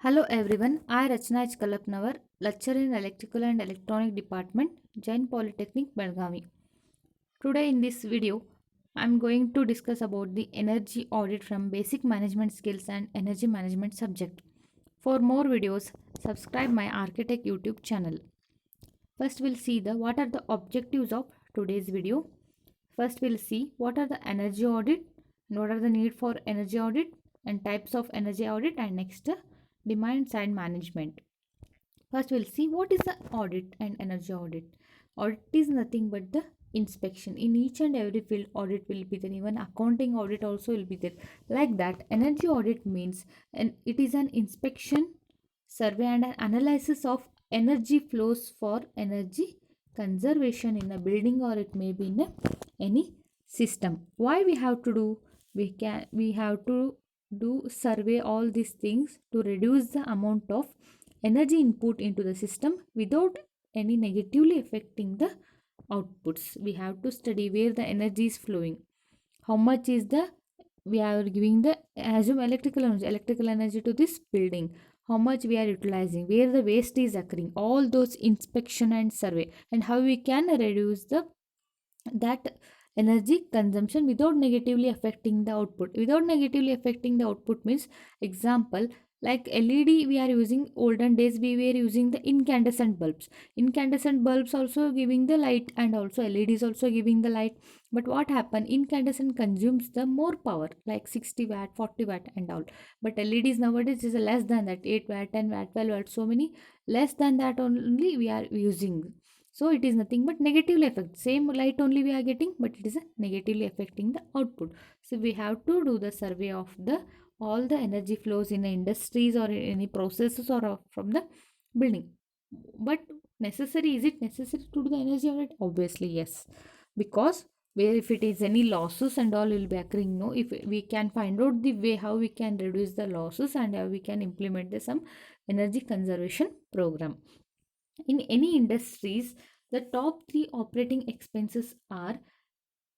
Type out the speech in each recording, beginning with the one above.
Hello everyone, I Rachna H. Kalapnavar, lecturer in Electrical and Electronic Department, Jain Polytechnic, Belgavi. Today in this video, I am going to discuss about the energy audit from basic management skills and energy management subject. For more videos, subscribe my Architect YouTube channel. First we'll see the what are the objectives of today's video. First we'll see what are the energy audit and what are the need for energy audit and types of energy audit, and next demand side management. First, we'll see what is the audit and energy audit. Audit is nothing but the inspection. In each and every field, audit will be there. Even accounting audit also will be there. Like that, energy audit means, and it is an inspection, survey, and an analysis of energy flows for energy conservation in a building, or it may be in any system. Why we have to do? We have to do survey all these things to reduce the amount of energy input into the system without any negatively affecting the outputs. We have to study where the energy is flowing, how much is the we are giving the assume electrical energy to this building, how much we are utilizing, where the waste is occurring, all those inspection and survey, and how we can reduce the that energy consumption without negatively affecting the output. Without negatively affecting the output means, example, like led we are using, olden days we were using the incandescent bulbs. Incandescent bulbs also giving the light, and also led is also giving the light. But what happen, incandescent consumes the more power, like 60 watt, 40 watt and all. But leds nowadays is less than that, 8 watt, 10 watt, 12 watt, so many less than that only we are using. So it is nothing but negatively affect. Same light only we are getting, but it is negatively affecting the output. So we have to do the survey of the all the energy flows in the industries or any processes or from the building. But necessary, is it necessary to do the energy audit? Obviously yes, because where if it is any losses and all will be occurring, no, if we can find out the way how we can reduce the losses and how we can implement the some energy conservation program. In any industries, the top three operating expenses are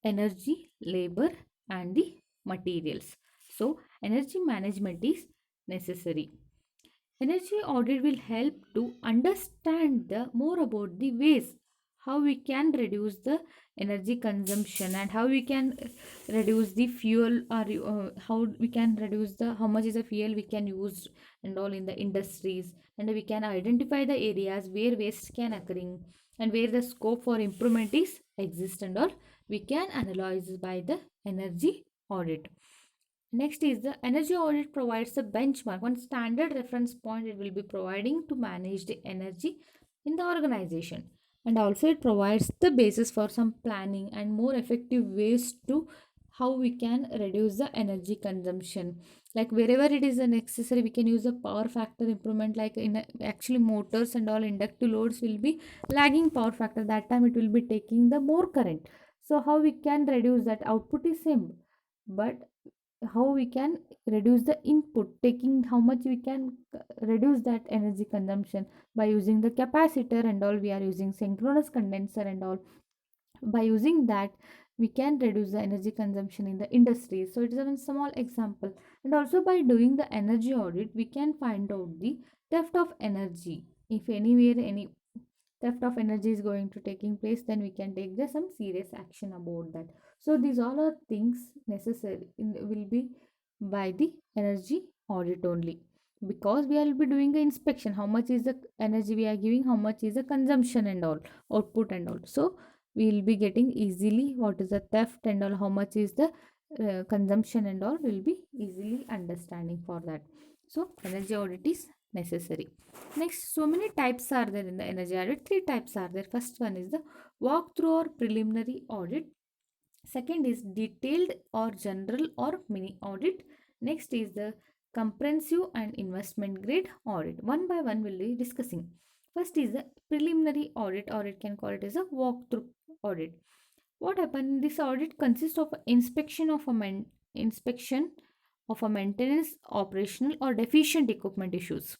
energy, labor, and the materials. So, energy management is necessary. Energy audit will help to understand the more about the ways how we can reduce the energy consumption, and how we can reduce the fuel, or how we can reduce the how much is the fuel we can use and all in the industries, and we can identify the areas where waste can occurring and where the scope for improvement is exist and all we can analyze by the energy audit. Next is the energy audit provides a benchmark, one standard reference point it will be providing to manage the energy in the organization. And also it provides the basis for some planning and more effective ways to how we can reduce the energy consumption. Like wherever it is necessary, we can use a power factor improvement, like in actually motors and all inductive loads will be lagging power factor. That time it will be taking the more current. So how we can reduce that? Output is same, but how we can reduce the input, taking how much we can reduce that energy consumption by using the capacitor and all, we are using synchronous condenser and all. By using that, we can reduce the energy consumption in the industry. So it is a small example. And also by doing the energy audit, we can find out the theft of energy. If anywhere any theft of energy is going to taking place, then we can take the some serious action about that. So these all are things necessary will be by the energy audit only, because we will be doing the inspection, how much is the energy we are giving, how much is the consumption and all, output and all. So we will be getting easily what is the theft and all, how much is the consumption and all will be easily understanding for that. So energy audit is necessary. Next, so many types are there in the energy audit. Three types are there. First one is the walkthrough or preliminary audit. Second is detailed or general or mini audit. Next is the comprehensive and investment grade audit. One by one we'll be discussing. First is the preliminary audit, or it can call it as a walkthrough audit. What happened? This audit consists of inspection of a maintenance, operational, or deficient equipment issues.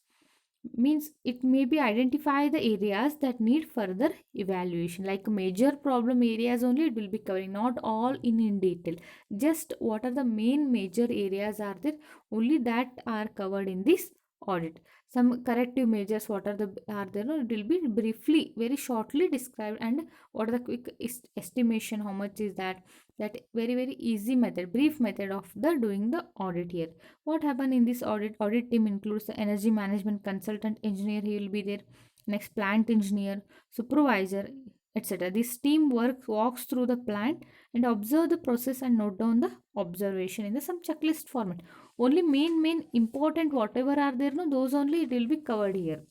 Means it may be identify the areas that need further evaluation, like major problem areas only it will be covering, not all in detail. Just what are the main major areas are there, only that are covered in this audit. Some corrective measures, what are there? No, it will be briefly, very shortly described, and what are the quick estimation, how much is that? That very easy method, brief method of the doing the audit here. What happened in this audit? Audit team includes the energy management consultant engineer. He will be there. Next, plant engineer, supervisor, etc. This team walks through the plant and observe the process and note down the observation in the some checklist format. Only main important whatever are there, no, those only it will be covered here.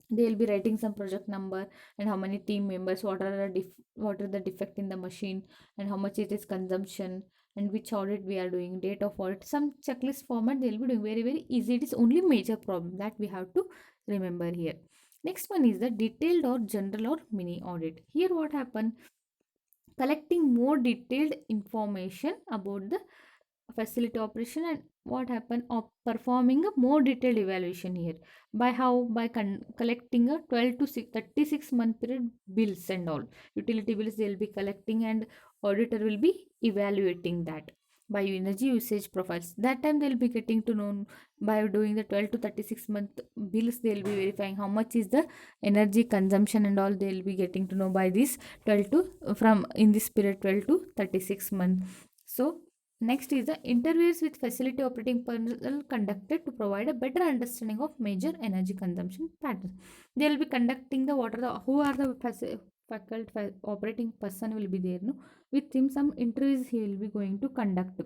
They'll be writing some project number and how many team members, what are the defect in the machine, and how much it is consumption, and which audit we are doing, date of audit, some checklist format they'll be doing, very easy. It is only major problem that we have to remember here. Next one is the detailed or general or mini audit. Here what happened? Collecting more detailed information about the facility operation, and what happened of performing a more detailed evaluation here. By how? By collecting a 12 to 36 month period bills and all utility bills they'll be collecting, and auditor will be evaluating that by energy usage profiles. That time they'll be getting to know, by doing the 12 to 36 month bills they'll be verifying how much is the energy consumption and all, they'll be getting to know by this 12 to from in this period 12 to 36 months. So next is the interviews with facility operating personnel conducted to provide a better understanding of major energy consumption patterns. They will be conducting the what are the who are the faculty operating person will be there, no, with him some interviews he will be going to conduct,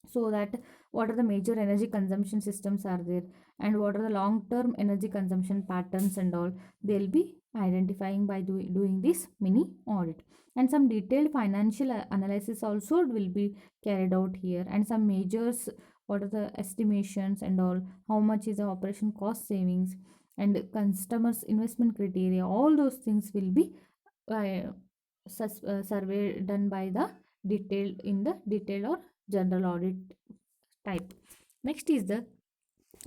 so that what are the major energy consumption systems are there, and what are the long term energy consumption patterns and all, they'll be identifying by doing this mini audit. And some detailed financial analysis also will be carried out here, and some measures, what are the estimations and all, how much is the operation cost savings, and customers investment criteria, all those things will be uh, survey done by the detailed in the detailed or general audit type. Next is the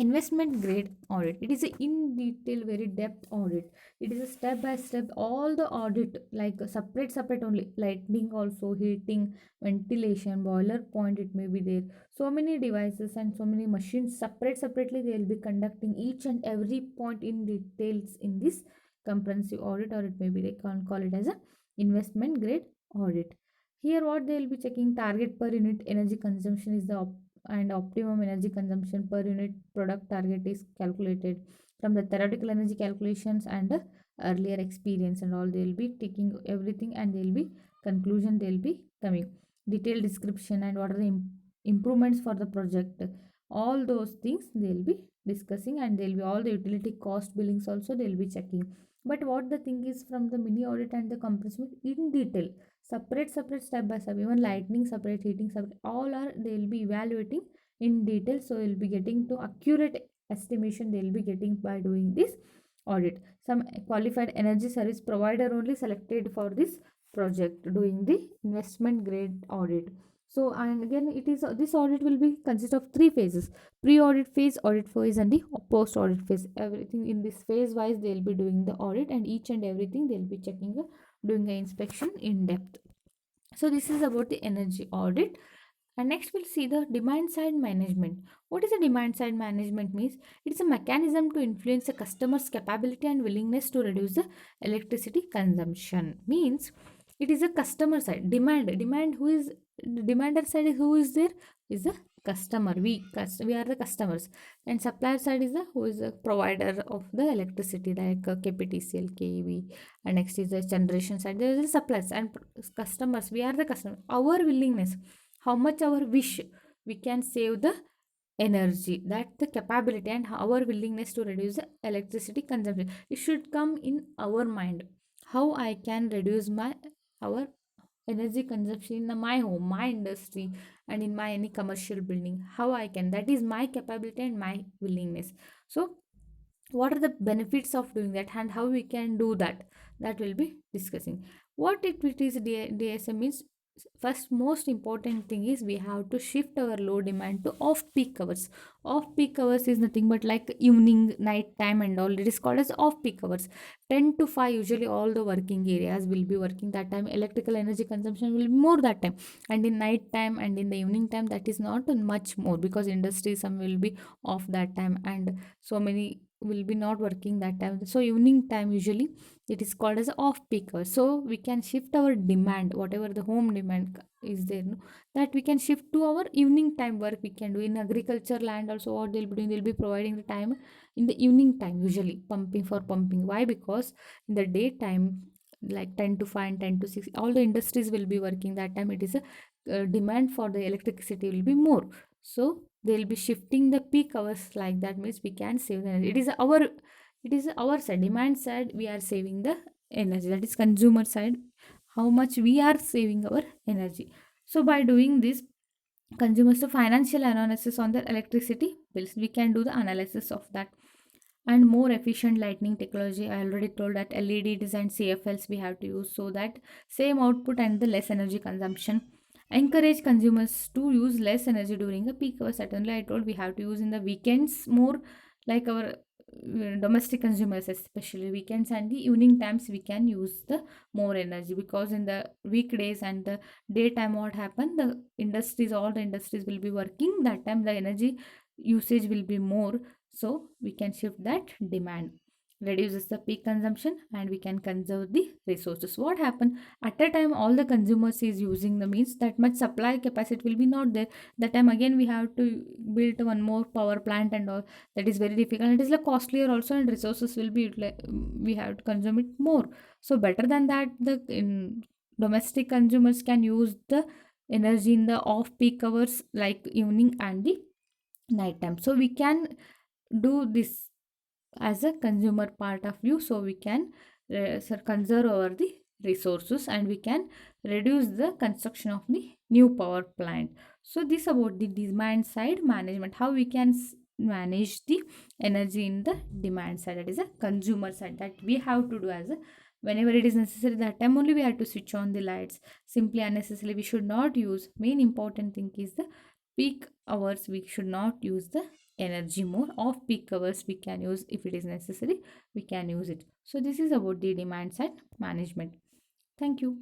investment grade audit. It is a in detail, very depth audit. It is a step by step all the audit, like a separate only, lighting also, heating, ventilation, boiler point, it may be there, so many devices and so many machines, separately they will be conducting each and every point in details in this comprehensive audit, or it may be they can call it as a investment grade audit. Here what they will be checking: target per unit energy consumption is the and optimum energy consumption per unit product target is calculated from the theoretical energy calculations and the earlier experience and all. They will be taking everything, and they will be conclusion they will be coming, detailed description, and what are the improvements for the project, all those things they will be discussing, and they will be all the utility cost billings also they will be checking. But what the thing is, from the mini audit and the comparison in detail, separate step by step, even lightning separate, heating separate, all are they will be evaluating in detail, so you'll be getting to accurate estimation they will be getting by doing this audit. Some qualified energy service provider only selected for this project doing the investment grade audit. So, and again it is this audit will be consist of three phases: pre-audit phase, audit phase, and the post-audit phase. Everything in this phase wise they'll be doing the audit, and each and everything they'll be checking doing the inspection in depth. So this is about the energy audit. And next we'll see the demand side management. What is a demand side management means? It's a mechanism to influence a customer's capability and willingness to reduce the electricity consumption. Means it is a customer side demand. Who is the demander side? Who is there? Is the customer. We are the customers. And supplier side is the who is the provider of the electricity, like KPTCL, KEB. And next is the generation side. There is the suppliers and customers. We are the customer. Our willingness, how much our wish we can save the energy, that the capability, and our willingness to reduce the electricity consumption, it should come in our mind. How I can reduce my our energy consumption in my home, my industry, and in my any commercial building, how I can, that is my capability and my willingness. So what are the benefits of doing that, and how we can do that, that will be discussing. What it is DSM means: first most important thing is we have to shift our low demand to off peak hours. Off peak hours is nothing but like evening, night time and all. It is called as off peak hours. 10 to 5 usually all the working areas will be working that time. Electrical energy consumption will be more that time. And in night time and in the evening time, that is not much more, because industry some will be off that time and so many will be not working that time. So evening time usually it is called as off peak hour. So we can shift our demand, whatever the home demand is there, no, that we can shift to our evening time work. We can do in agriculture land also. What they'll be doing, they'll be providing the time in the evening time, usually pumping for pumping. Why? Because in the daytime, like 10 to 5 and 10 to 6, all the industries will be working that time. It is a demand for the electricity will be more. So they'll be shifting the peak hours, like that means we can save the energy. It is our side, demand side, we are saving the energy. That is consumer side, how much we are saving our energy. So by doing this, consumers to financial analysis on their electricity bills, we can do the analysis of that. And more efficient lighting technology, I already told that LED design CFLs we have to use, so that same output and the less energy consumption. Encourage consumers to use less energy during the peak hours. Certainly I told we have to use in the weekends more, like our domestic consumers, especially weekends and the evening times we can use the more energy, because in the weekdays and the daytime what happen, the industries, all the industries will be working that time, the energy usage will be more. So we can shift that demand, reduces the peak consumption, and we can conserve the resources. What happen at a time all the consumers is using the means, that much supply capacity will be not there. That time again we have to build one more power plant and all. That is very difficult. It is like costlier also, and resources will be we have to consume it more. So better than that, the domestic consumers can use the energy in the off peak hours, like evening and the night time. So we can do this as a consumer part of view, so we can conserve our the resources, and we can reduce the construction of the new power plant. So this about the demand side management, how we can manage the energy in the demand side, that is a consumer side, that we have to do as a whenever it is necessary, that time only we have to switch on the lights. Simply unnecessarily we should not use. Main important thing is the peak hours we should not use the energy more. Off peak hours we can use, if it is necessary we can use it. So this is about the demand side management. Thank you.